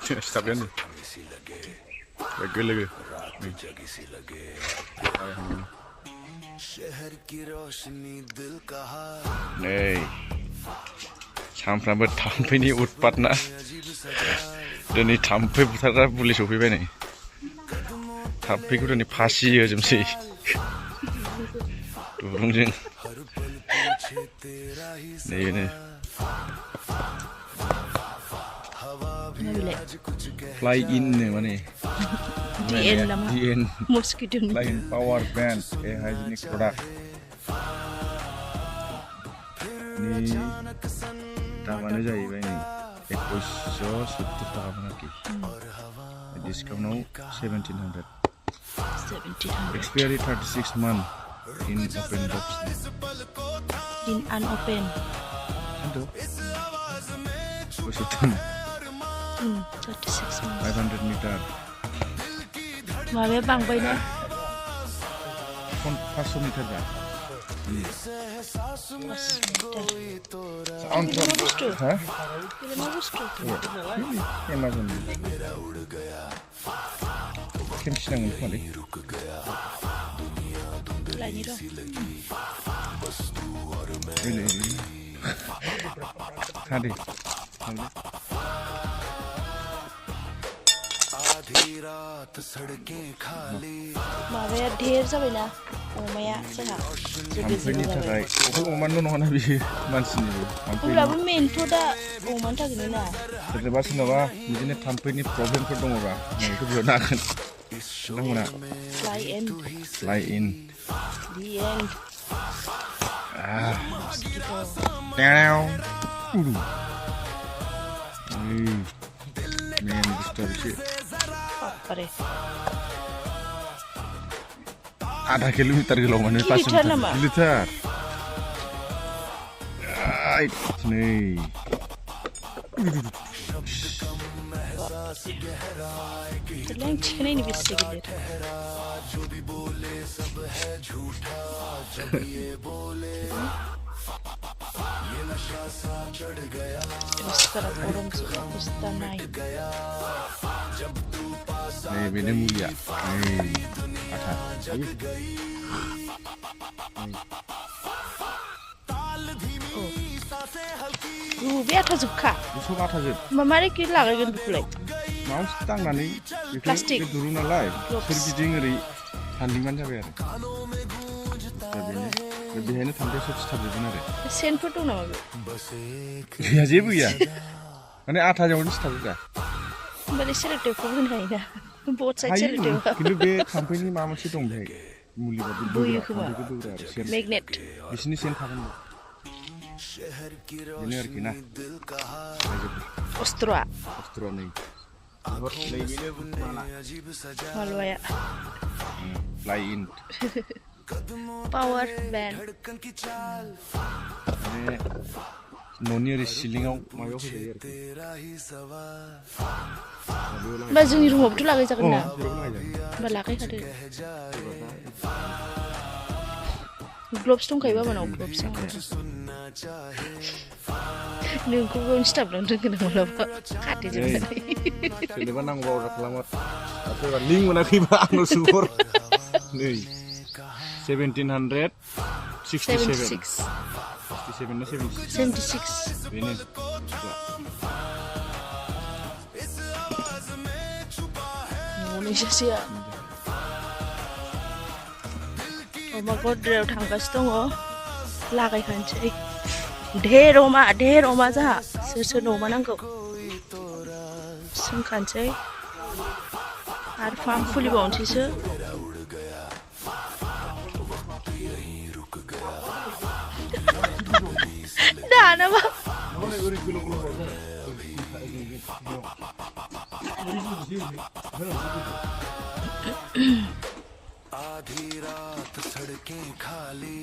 सिथाबगोन लोगो लोगो नै सानफ्रामबो थाम्फैनि उत्पात ना दिनै थाम्फै बुथारग्रा पुलिस सफैबाय नै थाम्फैखौ दिनै फासि होजोबसै दुरुंजों नैबेनो फ्लाइ इन माने DN mosquito फ्लाइ इन पावार बैंड ए हाइजेनिक प्रडाक्ट नि दामानो जाहैबाय नै 2170 थाखामोन आरोखि डिसकाउन्टआव 1700 expiry 36 month in open box in unopen itu Washington 36 months 500 meter माबाया बांबाय ना 500 meter dah Hah? Amazon Kim sinangan kemana? Lagi dong. Ini. Hadi. माबाया ढेर जाबायना अमाया जोंहा थाम्फैनि थाखाय अमानिल' नङाना बियो मानसिनिबो अब्लाबो मेनथ' दा अमानि थाखायनो ना सोरबा सोरनाबा बिदिनो थाम्फैनि प्रब्लेमफोर दङबा बेखौ बिहरनो हागोन नोंथांमोना फ्लाइ इन DN मेन बुस्थुआ बारे आधा किलोमीटर गोलाव माने 5 लिटार नै Terlalu chicken ini bisa gitu. Terus sekarang orang sudah kustanai. Nih beda mulia. Nih, ada. Biar terjebak. Busuk terjebak. Mama ini kira lagi kan bukulai. Mau tangannya Plastik. Itu dulu nalai. Sergiding ngeri handingan jabe ada. Tapi lebih enak tampil sukses terjebak ada. Sen foto nama bu. Ya jebu ya. Mana atas jauh ni terjebak. Balik selesai pun hari na. Buat saya selesai. Kilo be tampil ni mama sih dong be. Muli batu. Buyu kuma. Magnet. Di sini sen tahan. Ini hari kena. Ostroa. Ostroa nih. Malu ya. Fly in. Power band. Ini noni ada silingau mayo ke jadi. Baju ni rumah betul lagi cakap na. Balaki ada. Gloves dong kayak apa mana gloves? Nih aku pun stop dong dengan malam kati juga. Ini mana ngau orang selamat. Tapi kan link mana kiba anu super. Nih 1767. 67 na 76. Ini. Indonesia sih ya. Oma kodrel thangkas dong oh. Lakai kancai. ढेर ओमा जहा सोर ओमा नांगौ सोंखानोसै आरो farm खुलिबावनोसैसो दानाबा आधी रात सड़कें खाली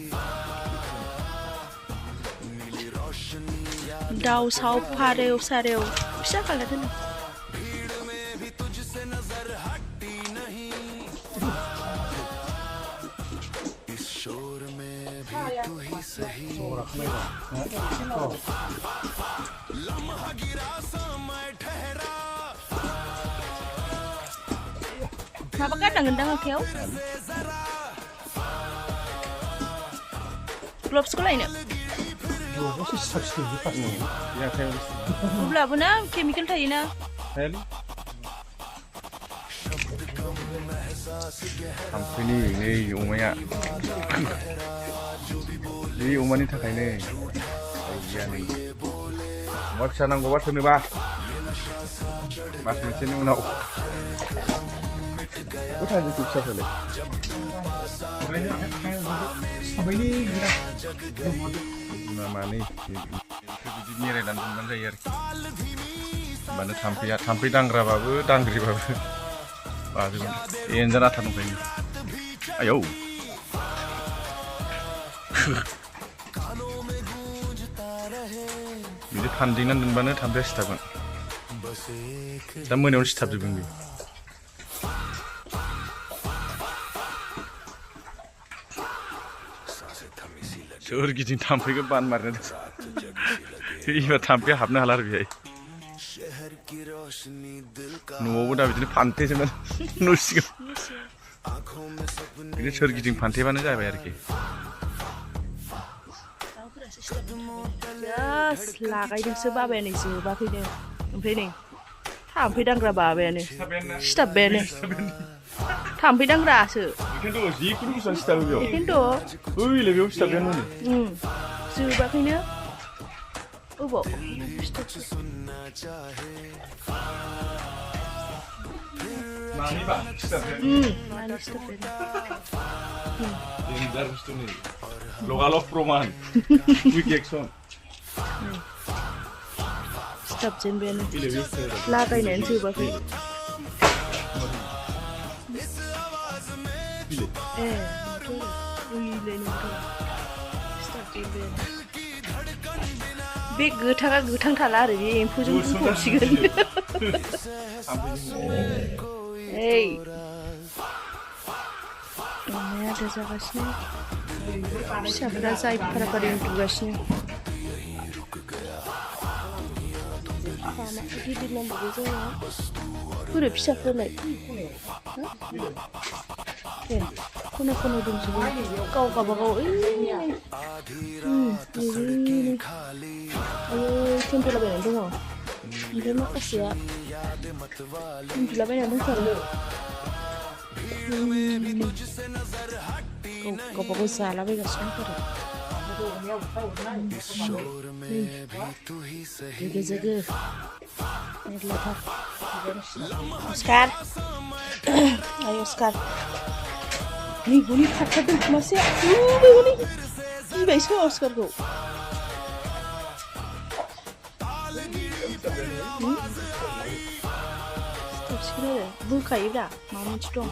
दाउ साव फारेव सारेव फिसा खालामदो ना माबा गाननांगोनदां आखायाव ग्लब्सखौ लायनो अब्लाबो ना केमिकेल थायोना थाम्फैनि नै अमाया बे अमानि थाखायनो गैया नै अमा फिसा नांगौबा सोरनोबा मास मोनसेनि उनाव थांजोबो फिसाफ्रालाय मानै बिदि मेरायनानै दोनबानो जायो आरोखि होमबानो थाम्फै दांग्राबाबो दांग्रिबाबो बाजोबगोन एन्जर आथा दंखायो आयौ बिदि फानदिंनानै दोनबानो थाम्फैया सिथाबगोन दा मोनायावनो सिथाबजोबगोन बे सोरगिदिं थाम्फैखौ बान मारनो एबार थाम्फैया हाबनो हाला आरो बेहाय न'आवबो दा बिदिनो फानथेजोबनानै न' सिगां बिदिनो सोरगिदिं फानथेबानो जाबाय आरोखि लागायदोंसो बाबाया नै जोबाखैनो ओमफ्राय नै थाम्फै दांग्रा बाबायानो सिथाबबायानो थाम्फै दांग्रासो बेखायनोथ' जिखुनु बुस्थुआनो सिथाबो बेयाव बेखायनोथ' ओइलाय बेयाव सिथाबबायानो हनै जोबाखैनो अबाव मानिबा सिथाबबायानो मानो सिथाबबायानो डेन्जार बुस्थु नै लगालग प्रमान कुइक एक्सन सिथाबजेनबायानो लागायनायानो जोबाखै बे गोथाङा गोथां थाला आरो बे एम्फौजों बुंफबसिगोन ओइ अमाया आदार जागासिनो फिसाफोरा जाय फाराफारि उन्दुगासिनो गिदिर नांबावगौ जोङो बोरै फिसाफोरलाय ए खना खना दंजोबो गाव गाबागाव थेन्थ'लाबायनानै दङ ओमफ्राय माखासेया उन्दुलाबायनानै दंथारो गावबागाव जालाबायगासिनो दंथारो जोगो जोगो मेरलाथार अस्कार आय अस्कार नै हनै खारथारदों मासेया हनै गिबायसो अस्कारखौ सिथाबसिगोन आरो बोखायोब्रा माबा मोनसे दं